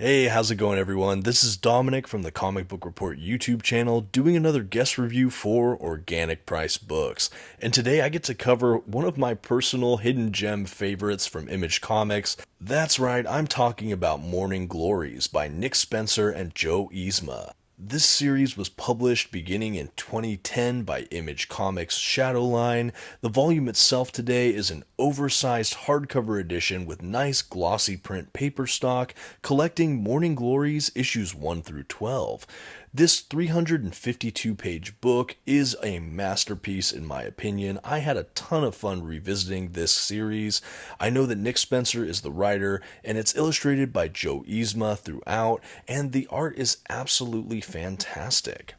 Hey, how's it going, everyone? This is Dominick from the Comic Book Report YouTube channel doing another guest review for Organic Price Books. And today I get to cover one of my personal hidden gem favorites from Image Comics. That's right, I'm talking about Morning Glories by Nick Spencer and Joe Eisma. This series was published beginning in 2010 by Image Comics Shadowline. The volume itself today is an oversized hardcover edition with nice glossy print paper stock collecting Morning Glories issues 1 through 12. This 352-page book is a masterpiece in my opinion. I had a ton of fun revisiting this series. I know that Nick Spencer is the writer, and it's illustrated by Joe Eisma throughout, and the art is absolutely fantastic.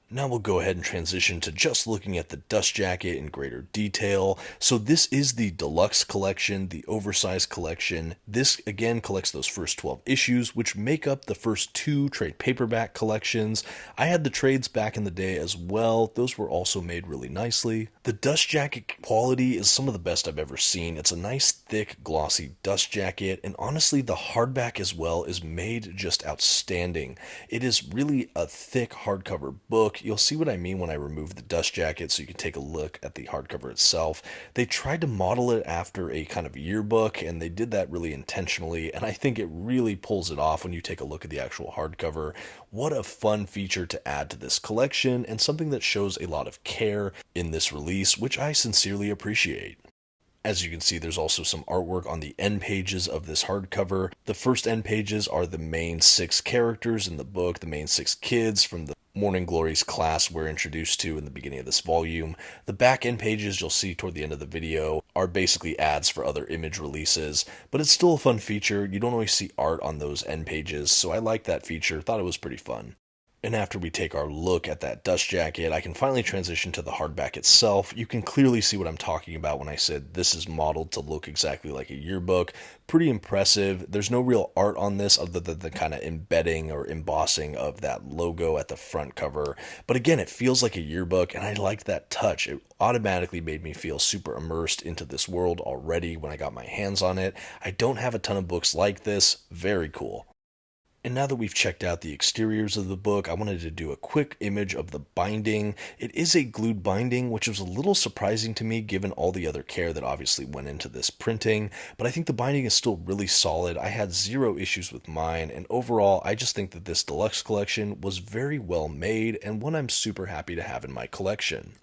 Now we'll go ahead and transition to just looking at the dust jacket in greater detail. So this is the deluxe collection, the oversized collection. This again collects those first 12 issues, which make up the first two trade paperback collections. I had the trades back in the day as well. Those were also made really nicely. The dust jacket quality is some of the best I've ever seen. It's a nice, thick, glossy dust jacket, and honestly, the hardback as well is made just outstanding. It is really a thick hardcover book. You'll see what I mean when I remove the dust jacket so you can take a look at the hardcover itself. They tried to model it after a kind of yearbook, and they did that really intentionally, and I think it really pulls it off when you take a look at the actual hardcover. What a fun feature to add to this collection, and something that shows a lot of care in this release, which I sincerely appreciate. As you can see, there's also some artwork on the end pages of this hardcover. The first end pages are the main 6 characters in the book, the main 6 kids from the Morning Glories class we're introduced to in the beginning of this volume. The back end pages you'll see toward the end of the video are basically ads for other Image releases, but it's still a fun feature. You don't always see art on those end pages, so I like that feature, thought it was pretty fun. And after we take our look at that dust jacket, I can finally transition to the hardback itself. You can clearly see what I'm talking about when I said this is modeled to look exactly like a yearbook. Pretty impressive. There's no real art on this other than the kind of embedding or embossing of that logo at the front cover. But again, it feels like a yearbook, and I liked that touch. It automatically made me feel super immersed into this world already when I got my hands on it. I don't have a ton of books like this. Very cool. And now that we've checked out the exteriors of the book, I wanted to do a quick image of the binding. It is a glued binding, which was a little surprising to me given all the other care that obviously went into this printing, but I think the binding is still really solid. I had 0 issues with mine, and overall, I just think that this deluxe collection was very well made and one I'm super happy to have in my collection.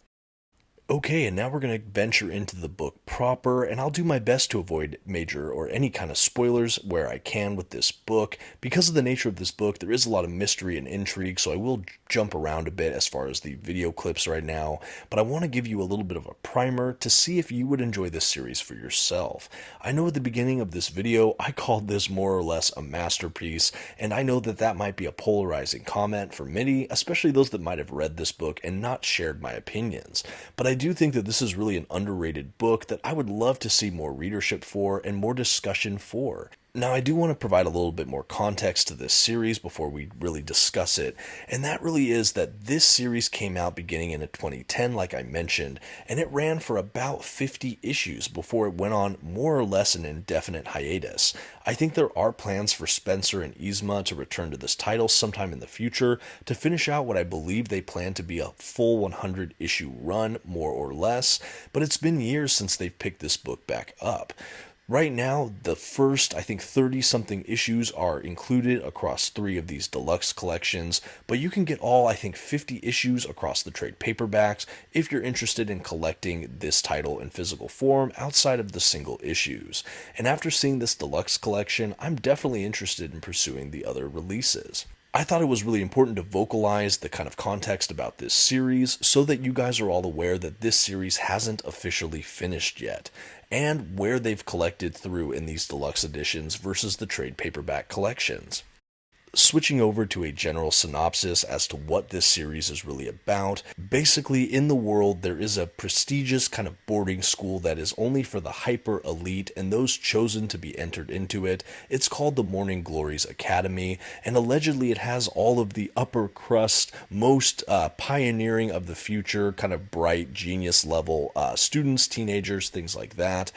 Okay, and now we're going to venture into the book proper, and I'll do my best to avoid major or any kind of spoilers where I can with this book. Because of the nature of this book, there is a lot of mystery and intrigue, so I will jump around a bit as far as the video clips right now, but I want to give you a little bit of a primer to see if you would enjoy this series for yourself. I know at the beginning of this video, I called this more or less a masterpiece, and I know that that might be a polarizing comment for many, especially those that might have read this book and not shared my opinions. But I do think that this is really an underrated book that I would love to see more readership for and more discussion for. Now, I do want to provide a little bit more context to this series before we really discuss it, and that really is that this series came out beginning in 2010, like I mentioned, and it ran for about 50 issues before it went on more or less an indefinite hiatus. I think there are plans for Spencer and Eisma to return to this title sometime in the future to finish out what I believe they plan to be a full 100-issue run, more or less, but it's been years since they've picked this book back up. Right now, the first, I think, 30-something issues are included across 3 of these deluxe collections, but you can get all, I think, 50 issues across the trade paperbacks if you're interested in collecting this title in physical form outside of the single issues. And after seeing this deluxe collection, I'm definitely interested in pursuing the other releases. I thought it was really important to vocalize the kind of context about this series so that you guys are all aware that this series hasn't officially finished yet, and where they've collected through in these deluxe editions versus the trade paperback collections. Switching over to a general synopsis as to what this series is really about, basically in the world there is a prestigious kind of boarding school that is only for the hyper elite and those chosen to be entered into it. It's called the Morning Glories Academy, and allegedly it has all of the upper crust, most pioneering of the future, kind of bright genius level students, teenagers, things like that.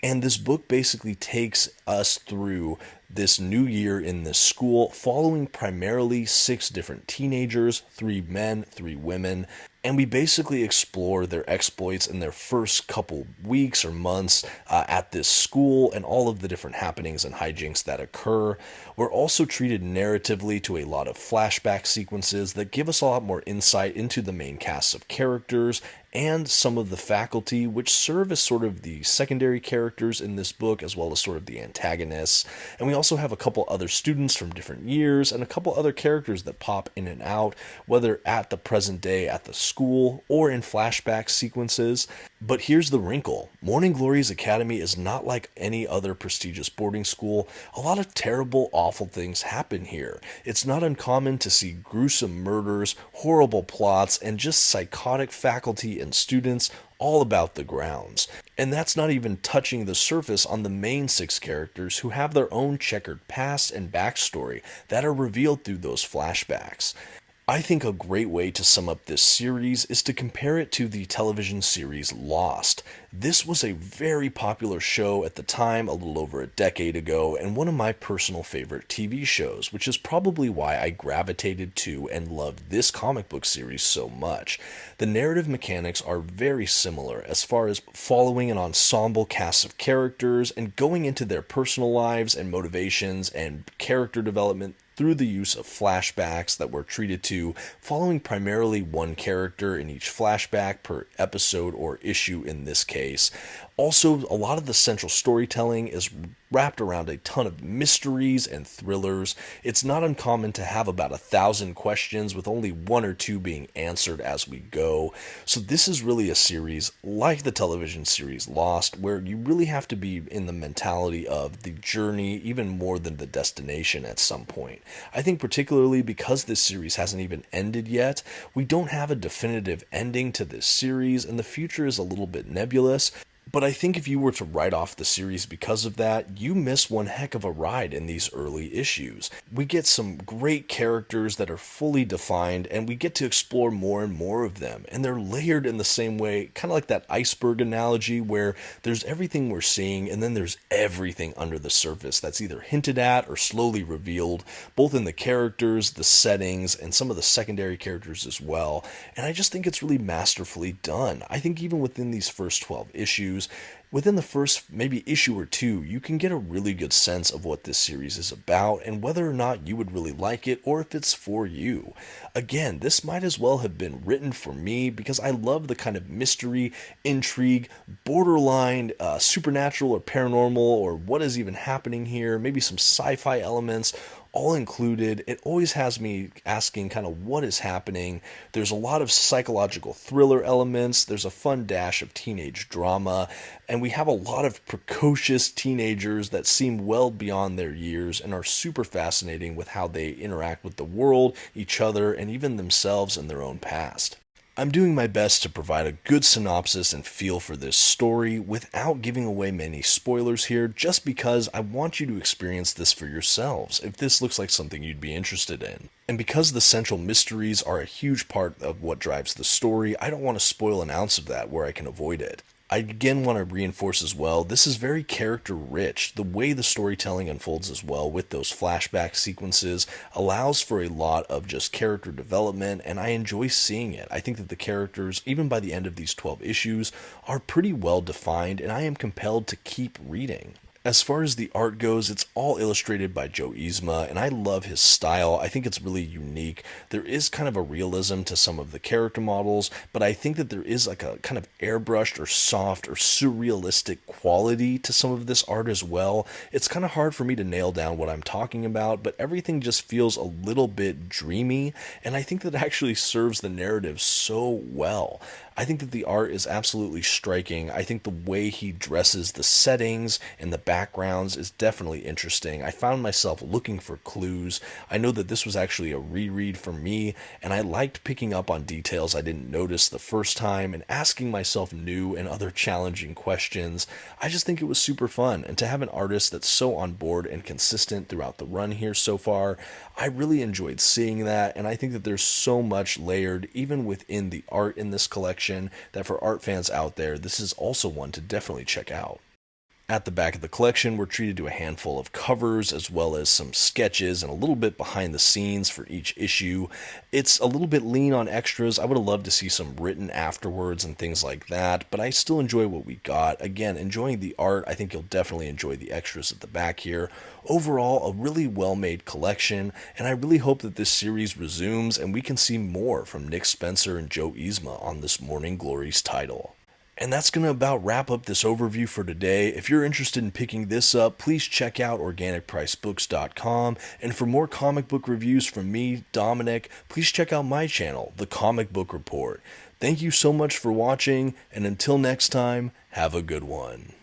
And this book basically takes us through this new year in this school, following primarily 6 different teenagers, 3 men, 3 women, and we basically explore their exploits in their first couple weeks or months at this school and all of the different happenings and hijinks that occur. We're also treated narratively to a lot of flashback sequences that give us a lot more insight into the main cast of characters and some of the faculty, which serve as sort of the secondary characters in this book, as well as sort of the antagonists. And we also have a couple other students from different years and a couple other characters that pop in and out, whether at the present day at the school or in flashback sequences. But here's the wrinkle. Morning Glories Academy is not like any other prestigious boarding school. A lot of terrible, awful things happen here. It's not uncommon to see gruesome murders, horrible plots, and just psychotic faculty and students all about the grounds. And that's not even touching the surface on the main 6 characters who have their own checkered past and backstory that are revealed through those flashbacks. I think a great way to sum up this series is to compare it to the television series Lost. This was a very popular show at the time, a little over a decade ago, and one of my personal favorite TV shows, which is probably why I gravitated to and loved this comic book series so much. The narrative mechanics are very similar as far as following an ensemble cast of characters and going into their personal lives and motivations and character development through the use of flashbacks that were treated to, following primarily one character in each flashback per episode or issue in this case. Also, a lot of the central storytelling is wrapped around a ton of mysteries and thrillers. It's not uncommon to have about 1,000 questions with only 1 or 2 being answered as we go. So this is really a series like the television series Lost, where you really have to be in the mentality of the journey even more than the destination at some point. I think particularly because this series hasn't even ended yet, we don't have a definitive ending to this series and the future is a little bit nebulous. But I think if you were to write off the series because of that, you miss one heck of a ride in these early issues. We get some great characters that are fully defined, and we get to explore more and more of them. And they're layered in the same way, kind of like that iceberg analogy, where there's everything we're seeing, and then there's everything under the surface that's either hinted at or slowly revealed, both in the characters, the settings, and some of the secondary characters as well. And I just think it's really masterfully done. I think even within these first 12 issues, within the first maybe issue or 2, you can get a really good sense of what this series is about and whether or not you would really like it or if it's for you. Again, this might as well have been written for me because I love the kind of mystery, intrigue, borderline supernatural or paranormal or what is even happening here, maybe some sci-fi elements, all included. It always has me asking kind of what is happening. There's a lot of psychological thriller elements. There's a fun dash of teenage drama. And we have a lot of precocious teenagers that seem well beyond their years and are super fascinating with how they interact with the world, each other, and even themselves and their own past. I'm doing my best to provide a good synopsis and feel for this story without giving away many spoilers here, just because I want you to experience this for yourselves if this looks like something you'd be interested in. And because the central mysteries are a huge part of what drives the story, I don't want to spoil an ounce of that where I can avoid it. I again want to reinforce as well, this is very character rich. The way the storytelling unfolds as well with those flashback sequences allows for a lot of just character development, and I enjoy seeing it. I think that the characters, even by the end of these 12 issues, are pretty well defined, and I am compelled to keep reading. As far as the art goes, it's all illustrated by Joe Eisma, and I love his style. I think it's really unique. There is kind of a realism to some of the character models, but I think that there is like a kind of airbrushed or soft or surrealistic quality to some of this art as well. It's kind of hard for me to nail down what I'm talking about, but everything just feels a little bit dreamy, and I think that actually serves the narrative so well. I think that the art is absolutely striking. I think the way he dresses the settings and the backgrounds is definitely interesting. I found myself looking for clues. I know that this was actually a reread for me, and I liked picking up on details I didn't notice the first time and asking myself new and other challenging questions. I just think it was super fun, and to have an artist that's so on board and consistent throughout the run here so far, I really enjoyed seeing that, and I think that there's so much layered even within the art in this collection that for art fans out there, this is also one to definitely check out. At the back of the collection, we're treated to a handful of covers as well as some sketches and a little bit behind the scenes for each issue. It's a little bit lean on extras. I would have loved to see some written afterwards and things like that, but I still enjoy what we got. Again, enjoying the art. I think you'll definitely enjoy the extras at the back here. Overall, a really well-made collection, and I really hope that this series resumes and we can see more from Nick Spencer and Joe Eisma on this Morning Glories title. And that's going to about wrap up this overview for today. If you're interested in picking this up, please check out organicpricedbooks.com. And for more comic book reviews from me, Dominick, please check out my channel, The Comic Book Report. Thank you so much for watching, and until next time, have a good one.